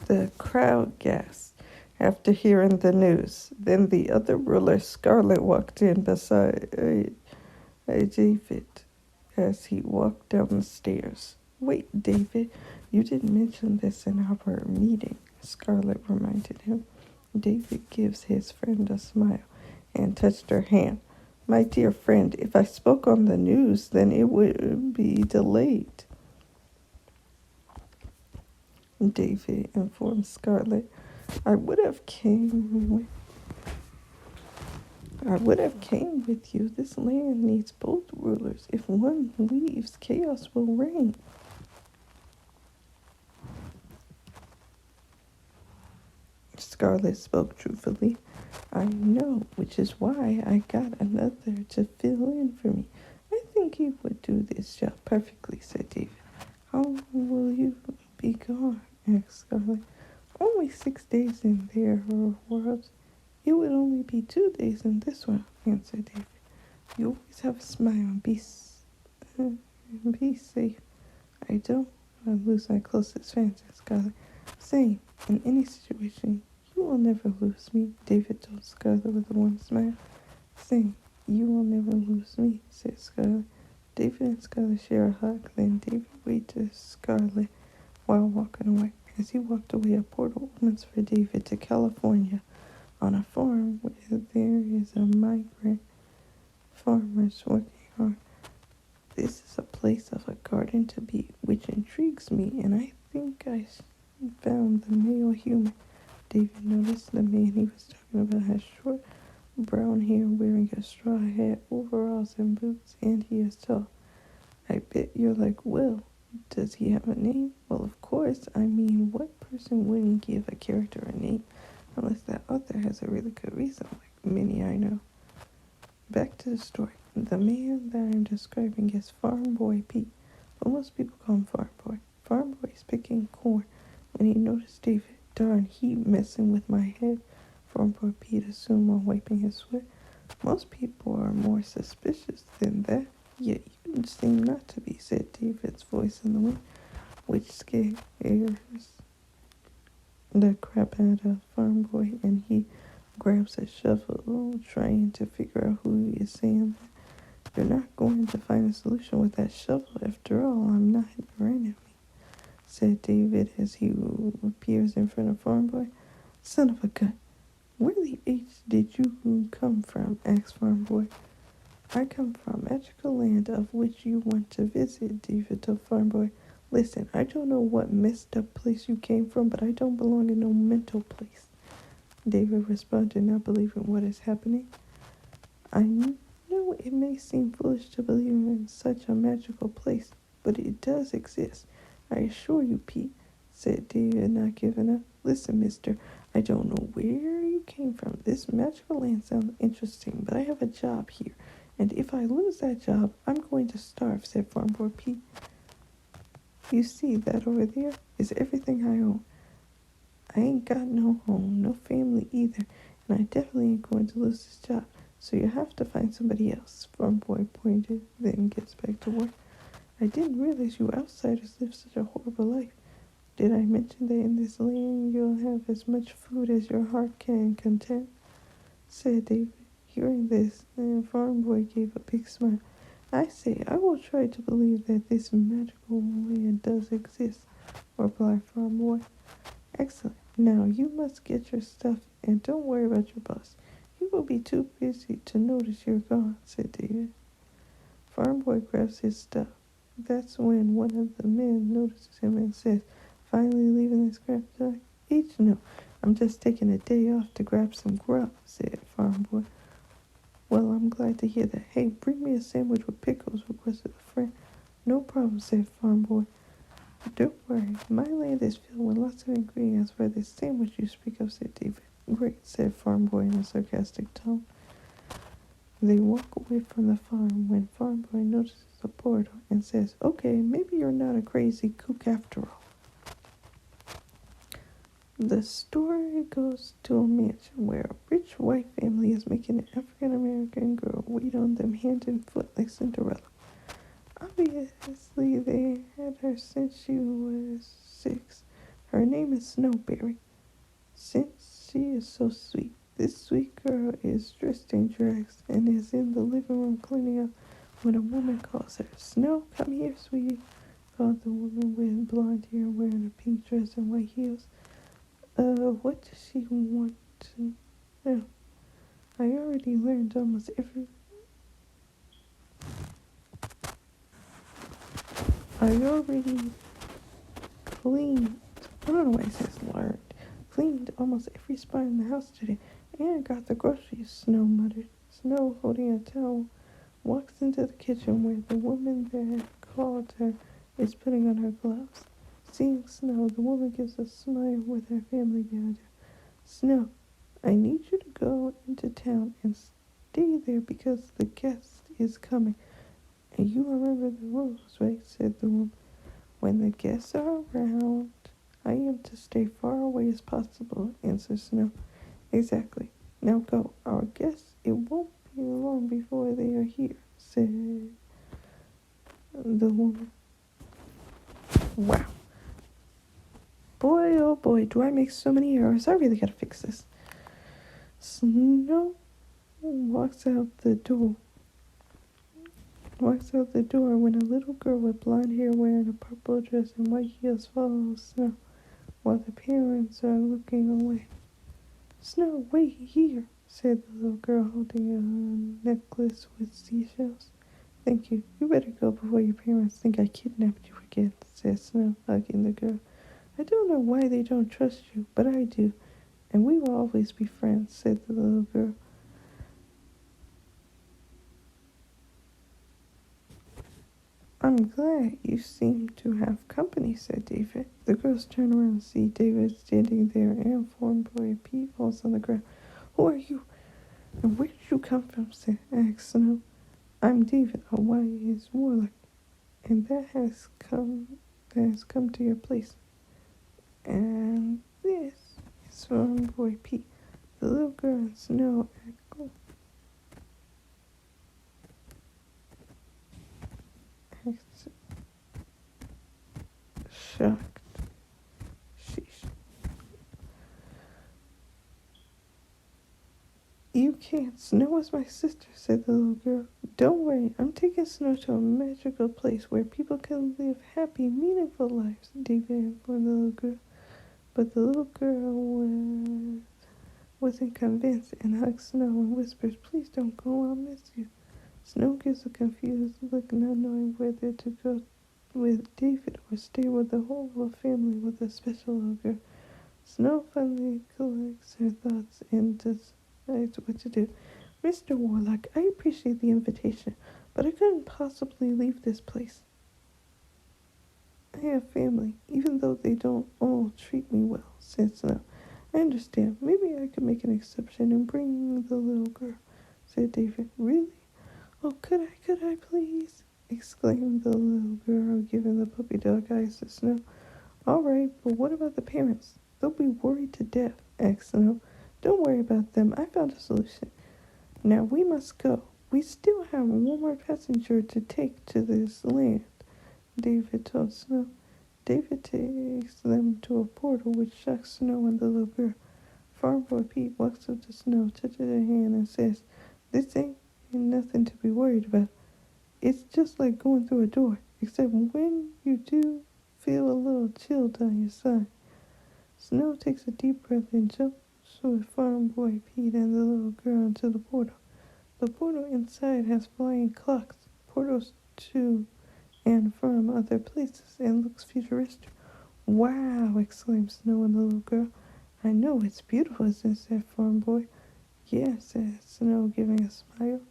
The crowd gasped after hearing the news. Then the other ruler, Scarlet, walked in beside David as he walked down the stairs. Wait, David, you didn't mention this in our meeting, Scarlet reminded him. David gives his friend a smile and touched her hand. My dear friend, if I spoke on the news, then it would be delayed. David informed Scarlet. I would have came with you. This land needs both rulers. If one leaves, chaos will reign. Scarlet spoke truthfully. I know, which is why I got another to fill in for me. I think he would do this job perfectly, said David. How long will you be gone? Asked Scarlet. Only 6 days in their world. It would only be 2 days in this one, answered David. You always have a smile and be safe. I don't want to lose my closest friends, said Scarlet. Same. In any situation, you will never lose me, David told Scarlet with a warm smile. Same. You will never lose me, said Scarlet. David and Scarlet share a hug. Then David waved to Scarlet while walking away. As he walked away, a portal opens for David to California. On a farm where there is a migrant farmers working hard. This is a place of a garden to be, which intrigues me, and I think I found the male human. David noticed the man he was talking about had short brown hair, wearing a straw hat, overalls, and boots, and he is tall. I bet you're like, well, does he have a name? Well, of course. I mean, what person wouldn't give a character a name? Unless that author has a really good reason, like many I know. Back to the story. The man that I'm describing is Farm Boy Pete, but most people call him Farm Boy. Farm Boy is picking corn when he noticed David. Darn, he messing with my head, Farm Boy Pete assumed while wiping his sweat. Most people are more suspicious than that, yet you seem not to be, said David's voice in the wind, which scares the crap out of Farm Boy, and he grabs a shovel, trying to figure out who he is saying that. You're not going to find a solution with that shovel. After all, I'm not your enemy, said David as he appears in front of Farm Boy. Son of a gun, where the H did you come from? Asked Farm Boy. I come from a magical land of which you want to visit, David told Farm Boy. Listen, I don't know what messed up place you came from, but I don't belong in no mental place. David responded, not believing what is happening. I know it may seem foolish to believe in such a magical place, but it does exist. I assure you, Pete, said David, not giving up. Listen, mister, I don't know where you came from. This magical land sounds interesting, but I have a job here, and if I lose that job, I'm going to starve, said Farm Boy Pete. You see that over there is everything I own. I ain't got no home, no family either, and I definitely ain't going to lose this job. So you have to find somebody else, Farm Boy pointed, then gets back to work. I didn't realize you outsiders live such a horrible life. Did I mention that in this land you'll have as much food as your heart can content? Said David. Hearing this, the Farm Boy gave a big smile. I say, I will try to believe that this magical land does exist, replied Farm Boy. Excellent. Now you must get your stuff and don't worry about your boss. He will be too busy to notice you're gone, said David. Farm Boy grabs his stuff. That's when one of the men notices him and says, finally leaving this crap joint? No, I'm just taking a day off to grab some grub, said Farm Boy. Well, I'm glad to hear that. Hey, bring me a sandwich with pickles, requested a friend. No problem, said Farm Boy. Don't worry, my land is filled with lots of ingredients for this sandwich you speak of, said David. Great, said Farm Boy in a sarcastic tone. They walk away from the farm when Farm Boy notices the portal and says, okay, maybe you're not a crazy kook after all. The story goes to a mansion where a rich white family is making an African-American girl wait on them hand and foot like Cinderella. Obviously, they had her since she was 6. Her name is Snowberry. Since she is so sweet, this sweet girl is dressed in dress and is in the living room cleaning up when a woman calls her. Snow, come here, sweetie, called the woman with blonde hair wearing a pink dress and white heels. What does she want to know? I already learned almost every... I already cleaned... I don't know why it says learned. Cleaned almost every spot in the house today and got the groceries, Snow muttered. Snow, holding a towel, walks into the kitchen where the woman that called her is putting on her gloves. Seeing Snow, the woman gives a smile with her family behind her. Snow, I need you to go into town and stay there because the guest is coming. And you remember the rules, right? Said the woman. When the guests are around, I am to stay far away as possible, answered Snow. Exactly. Now go. Our guests, it won't be long before they are here, said the woman. Wow. Boy, oh boy, do I make so many errors. I really gotta fix this. Snow walks out the door. When a little girl with blonde hair wearing a purple dress and white heels follows Snow while the parents are looking away. Snow, wait here, said the little girl holding a necklace with seashells. Thank you. You better go before your parents think I kidnapped you again, said Snow, hugging the girl. I don't know why they don't trust you, but I do, and we will always be friends, said the little girl. I'm glad you seem to have company, said David. The girls turn around and see David standing there, and Farm Boy Pete falls on the ground. Who are you? And where did you come from? asked Snow. I'm David, a wise warlock, and that has come to your place. And this is Farm Boy Pete. The little girl and Snow echo. Shocked. Sheesh. You can't. Snow is my sister, said the little girl. Don't worry, I'm taking Snow to a magical place where people can live happy, meaningful lives, David informed the little girl. But the little girl wasn't convinced and hugged Snow and whispers, please don't go, I'll miss you. Snow gives a confused look, not knowing whether to go with David or stay with the whole family with a special little girl. Snow finally collects her thoughts and decides what to do. Mr. Warlock, I appreciate the invitation, but I couldn't possibly leave this place. I have family, even though they don't all treat me well, said Snow. I understand. Maybe I could make an exception and bring the little girl, said David. Really? Oh, could I please? Exclaimed the little girl, giving the puppy dog eyes to Snow. All right, but what about the parents? They'll be worried to death, asked Snow. Don't worry about them. I found a solution. Now we must go. We still have one more passenger to take to this land, David told Snow. David takes them to a portal which shocks Snow and the little girl. Farm Boy Pete walks up to Snow, touches her hand, and says, This ain't nothing to be worried about. It's just like going through a door, except when you do feel a little chill down your side. Snow takes a deep breath and jumps with Farm Boy Pete and the little girl into the portal. The portal inside has flying clocks, portals to and from other places, and looks futuristic. Wow, exclaimed Snow and the little girl. I know, it's beautiful, said Farm Boy. Yeah, said Snow, giving a smile.